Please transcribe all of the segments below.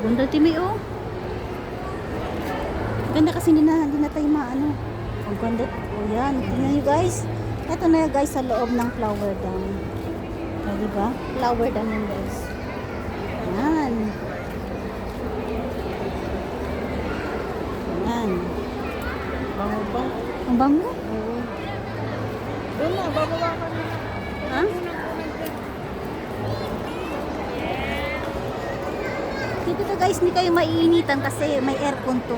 Ganda Timmy oh. Ganda kasi hindi na tayo maano. Ang ganda. Oh yan. Tingnan nyo guys. Ito na guys sa loob ng flower dam. O diba? Flower dam yan guys. Yan. Yan. Bango ba? Ang bango. Oo. Doon na, bababa ka na. Ha? Dito to guys, hindi kayo maiinitan kasi may aircon to.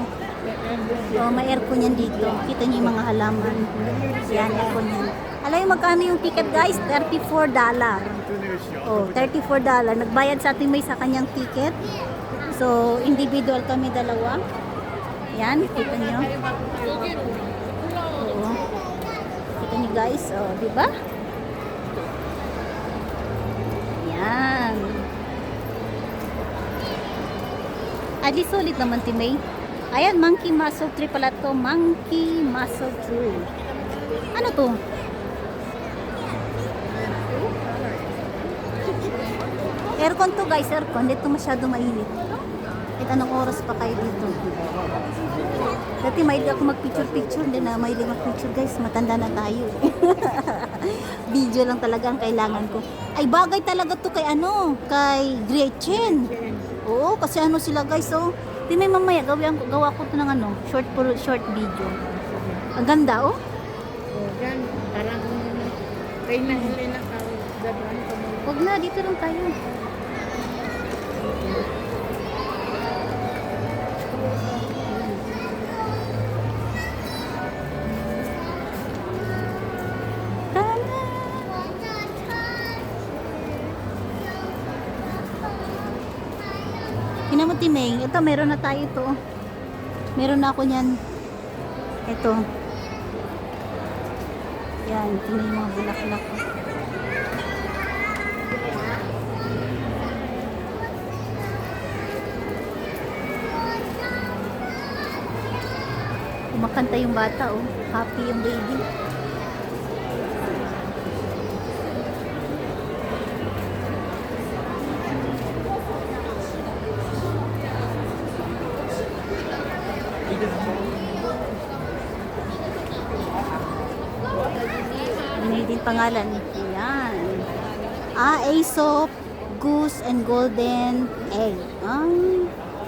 Oh, may aircon yan dito. Kita niyo yung mga halaman. Yan, aircon yan. Alam mo magkano yung ticket guys? $34. Oh, $34. Nagbayad sa ating may sa kanyang ticket. So, individual kami dalawa. Yan, kita niyo. Oo. Kita niyo guys, oh, di ba? Yan. Adi solid naman Timay. Ayan, monkey muscle tree pala to. Monkey muscle tree. Ano to? Aircon to guys, aircon. Dito masyado mainit. Kahit anong oras pa kayo dito. Dati mahilig ako mag-picture-picture. Hindi na mahilig mag-picture guys. Matanda na tayo. Video lang talaga ang kailangan ko. Ay bagay talaga to kay ano? Kay Gretchen. Oo, kasi ano sila guys, oh. Di may mamaya, gawa ko to ng ano, short video. Ang ganda, oh. Oh, yan. Parang kay na Helena Gabran ko mo. Huwag na, dito lang tayo. Tingnan mo Timeng, ito meron na tayo ito. Meron na ako niyan. Ito. Yan, tingnan yung mga bulaklak. Kumakanta yung bata oh. Happy yung baby. Hindi din pangalan. Ayan. Aesop, goose, and golden egg.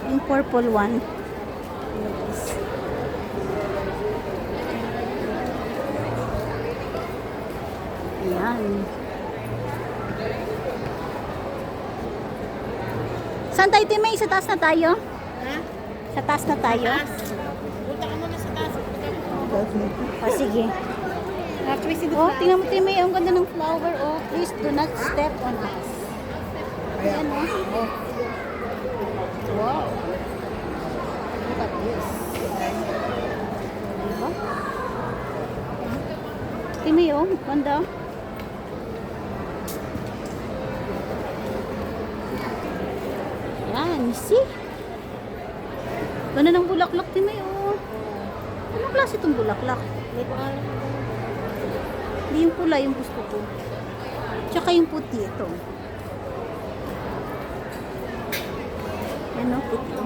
Yung purple one. Yes. Ayan. Saan tayo, Timay? Sa taas na tayo? Ha? Sa taas na tayo? Taas. Punta ka muna sa taas. Sige. Actually, si Oh, tingnan mo Timmy, ang ganda ng flower. Oh, please do not step on us. Ayan oh. Oh. Wow. Look at this. Diba? Timmy, oh, ganda. Yan, you see? Ganda ng bulaklak, Timmy, oh. Anong klase itong bulaklak? May pangalan ko. Hindi yung pula yung gusto ko. Tsaka yung puti ito. Yan o, puti o.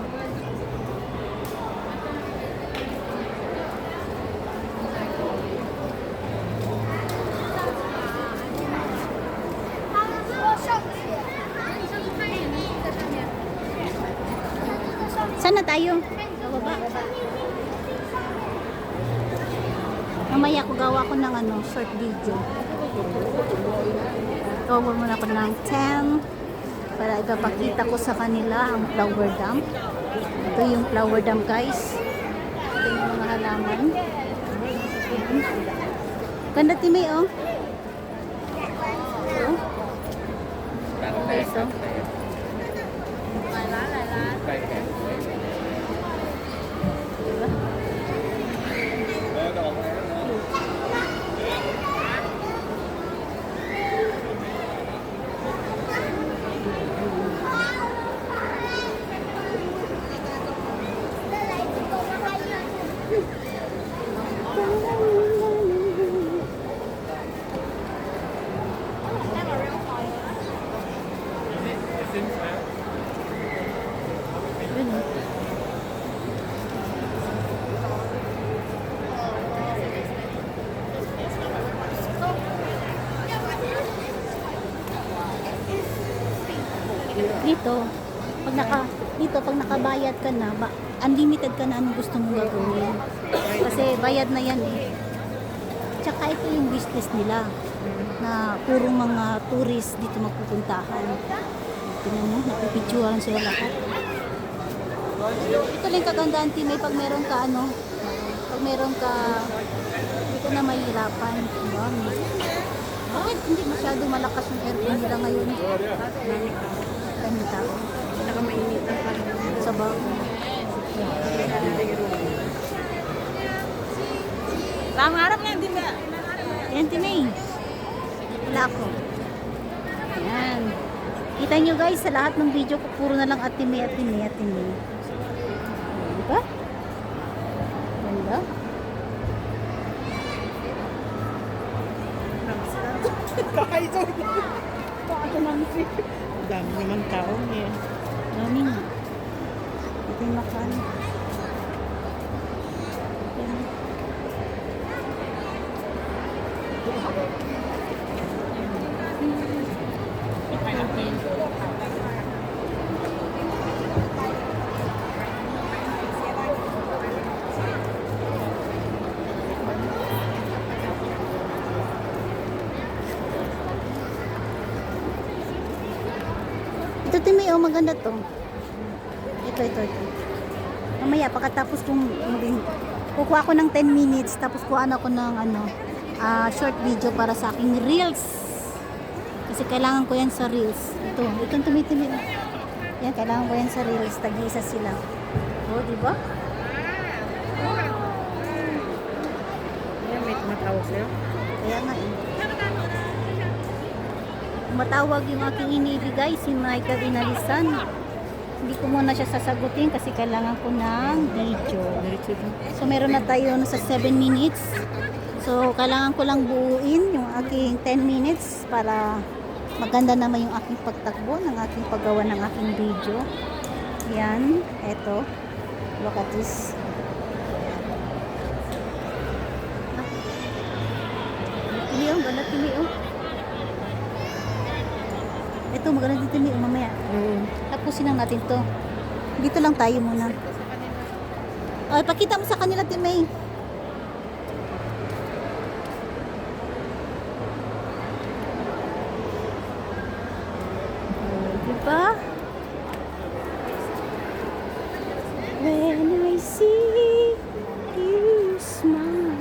Saan na tayo? Bababa. Mamaya ko gawa ko ng ano, short video. Cover muna ko ng 10 para ipapakita ko sa kanila ang flower dam. Ito yung flower dam guys. Ito yung mga halaman. Ganda Timmy oh. Oh. Guys oh. Pag nakabayad ka na, unlimited ka na anong gusto mong gagawin. Kasi bayad na yan eh. Tsaka ito yung business nila na puro mga tourist dito magpupuntahan. Tingnan mo, napipidyohan sila lahat. Ito lang kagandaan, Timay, pag meron ka hindi ka na mahihirapan. Diba? Bakit hindi masyado malakas yung aircon nila ngayon? Dami tao. Nakamainitan pa rin. Sa bago. Harap nga, di ba? Ayan, Timay. Wala ako. Ayan. Kita nyo guys, sa lahat ng video ko, puro na lang Atimay. Diba? Ganda. Ito naman si. Dami naman tao niya. Dami nga. Ito yung makan. Ito Timay, oh, maganda to. Ito. Mamaya, pagkatapos kong kukuha ko ng 10 minutes, tapos kuhaan ako ng short video para sa aking reels. Kasi kailangan ko yan sa reels. Itong tumitimi. Yan, kailangan ko yan sa reels. Tag-isa sila. Oh, di ba? Yan, may tumatawag sa'yo. Kaya nga eh. Matawag yung aking inibigay, si Michael Inalisan. Hindi ko muna siya sasagutin kasi kailangan ko ng video. So meron na tayo sa 7 minutes. So kailangan ko lang buuin yung aking 10 minutes para maganda naman yung aking pagtakbo ng aking paggawa ng aking video. Yan, eto. Look at this. Ganda timi oh. Ito, maganda dito may mamaya. Tapusin lang natin to. Dito lang tayo muna. Ay, pakita mo sa kanila, Timay. Diba? When I see you smile.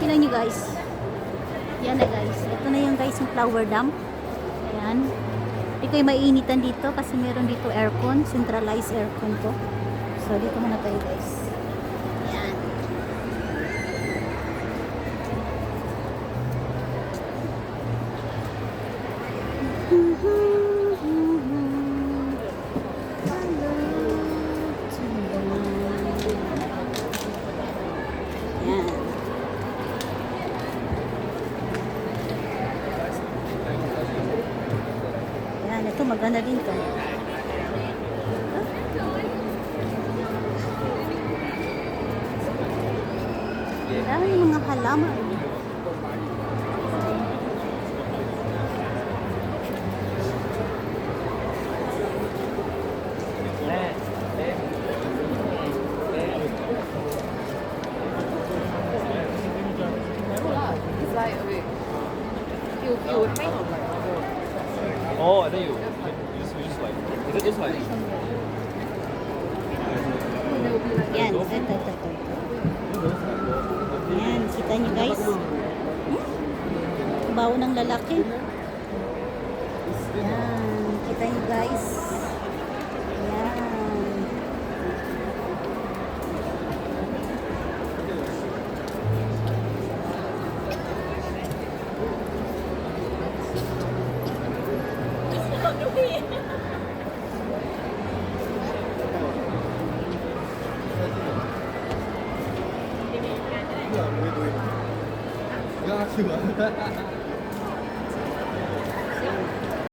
Tingnan nyo guys. Yan na guys. Ito na yung guys yung flower dam. Ayan. Hindi ko yung maiinitan dito kasi meron dito aircon. Centralized aircon to. So dito muna tayo guys. Ayan. Ayan. Ayan, ito maganda din to. Dami yung mga halaman. Oh, I think you just like. Is it just like? Yan, ito. Yan, kita nyo guys. Bawo ng lalaki. Yan, kita nyo guys. Yan. Yeah,